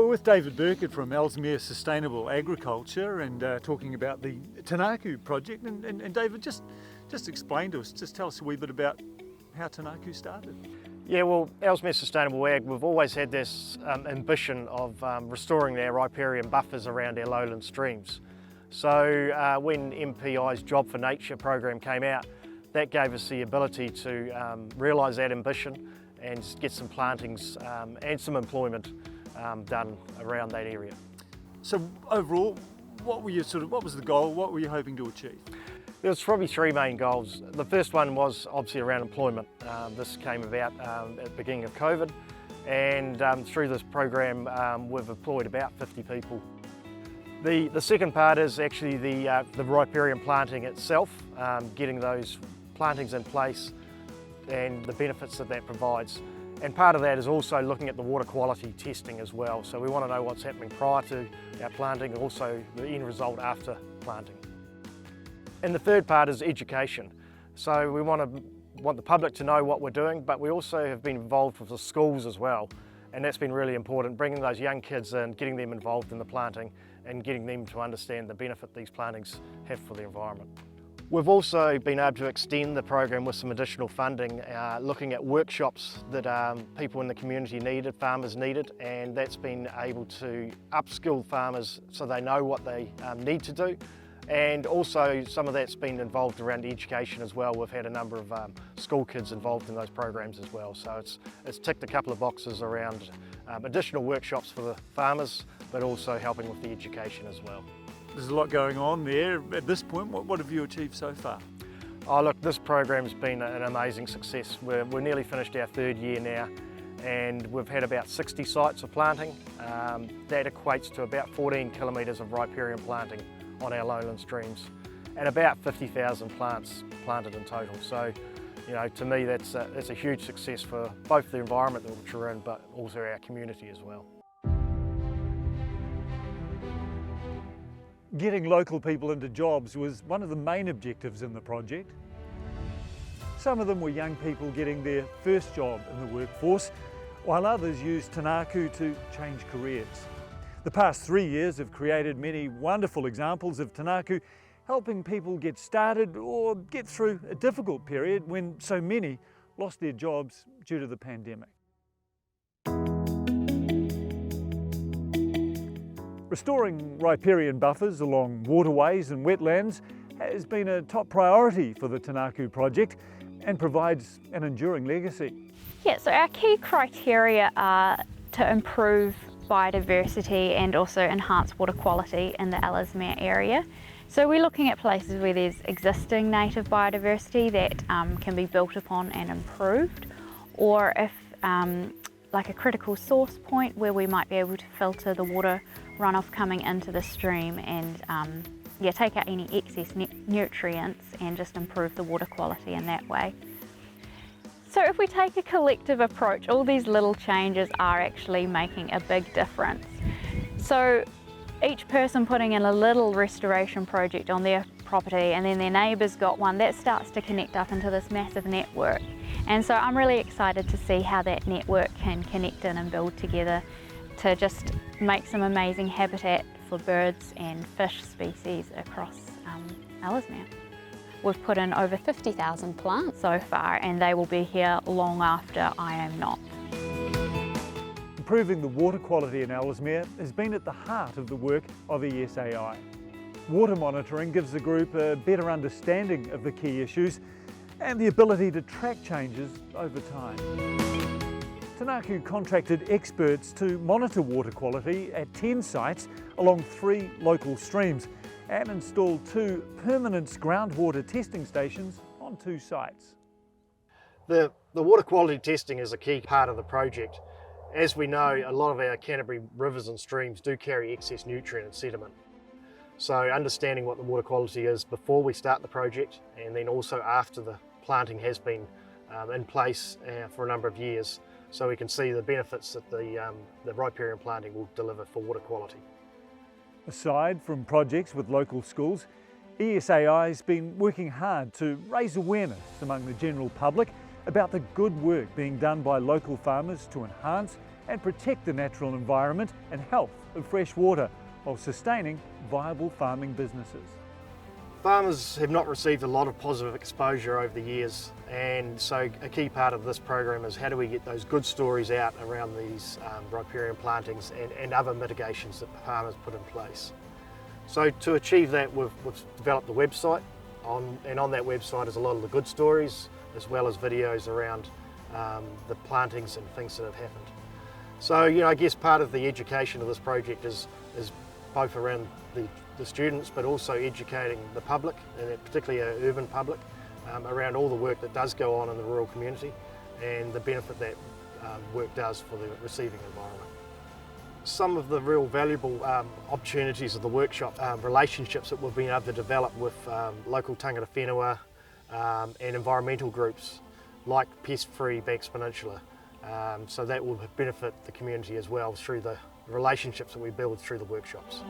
We're with David Burkett from Ellesmere Sustainable Agriculture and talking about the Tanaku project. And David, just explain to us, just tell us a wee bit about how Tanaku started. Yeah, well, Ellesmere Sustainable Ag, we've always had this ambition of restoring our riparian buffers around our lowland streams. So when MPI's Job for Nature program came out, that gave us the ability to realise that ambition and get some plantings and some employment done around that area. So overall, what was the goal? What were you hoping to achieve? There was probably three main goals. The first one was obviously around employment. This came about at the beginning of COVID, and through this program we've employed about 50 people. The second part is actually the riparian planting itself, getting those plantings in place and the benefits that provides. And part of that is also looking at the water quality testing as well. So we want to know what's happening prior to our planting, and also the end result after planting. And the third part is education. So we want the public to know what we're doing, but we also have been involved with the schools as well. And that's been really important, bringing those young kids in, getting them involved in the planting and getting them to understand the benefit these plantings have for the environment. We've also been able to extend the program with some additional funding, looking at workshops that people in the community needed, farmers needed, and that's been able to upskill farmers so they know what they need to do. And also some of that's been involved around education as well. We've had a number of school kids involved in those programs as well. So it's ticked a couple of boxes around additional workshops for the farmers, but also helping with the education as well. There's a lot going on there. At this point, what have you achieved so far? Oh look, this program's been an amazing success. We're nearly finished our third year now, and we've had about 60 sites of planting. That equates to about 14 kilometres of riparian planting on our lowland streams, and about 50,000 plants planted in total. So, you know, to me that's a huge success for both the environment that we're in, but also our community as well. Getting local people into jobs was one of the main objectives in the project. Some of them were young people getting their first job in the workforce, while others used Tanaku to change careers. The past 3 years have created many wonderful examples of Tanaku helping people get started or get through a difficult period when so many lost their jobs due to the pandemic. Restoring riparian buffers along waterways and wetlands has been a top priority for the Tanaku project and provides an enduring legacy. Yeah, so our key criteria are to improve biodiversity and also enhance water quality in the Ellesmere area. So we're looking at places where there's existing native biodiversity that can be built upon and improved, or if like a critical source point where we might be able to filter the water runoff coming into the stream and take out any excess nutrients and just improve the water quality in that way. So if we take a collective approach, all these little changes are actually making a big difference. So each person putting in a little restoration project on their property, and then their neighbours got one, that starts to connect up into this massive network. And so I'm really excited to see how that network can connect in and build together to just make some amazing habitat for birds and fish species across Ellesmere. We've put in over 50,000 plants so far, and they will be here long after I am not. Improving the water quality in Ellesmere has been at the heart of the work of ESAI. Water monitoring gives the group a better understanding of the key issues and the ability to track changes over time. Tanaku contracted experts to monitor water quality at 10 sites along 3 local streams and installed 2 permanent groundwater testing stations on 2 sites. The water quality testing is a key part of the project. As we know, a lot of our Canterbury rivers and streams do carry excess nutrient and sediment. So understanding what the water quality is before we start the project, and then also after the planting has been in place for a number of years, so we can see the benefits that the riparian planting will deliver for water quality. Aside from projects with local schools, ESAI has been working hard to raise awareness among the general public about the good work being done by local farmers to enhance and protect the natural environment and health of fresh water while sustaining viable farming businesses. Farmers have not received a lot of positive exposure over the years, and so a key part of this program is how do we get those good stories out around these riparian plantings and other mitigations that farmers put in place. So to achieve that, we've developed a website, and on that website is a lot of the good stories as well as videos around the plantings and things that have happened. So, you know, I guess part of the education of this project is both around the students, but also educating the public, and particularly our urban public, around all the work that does go on in the rural community and the benefit that work does for the receiving environment. Some of the real valuable opportunities of the workshop, relationships that we've been able to develop with local tangata whenua and environmental groups like Pest Free Banks Peninsula. So that will benefit the community as well through the relationships that we build through the workshops.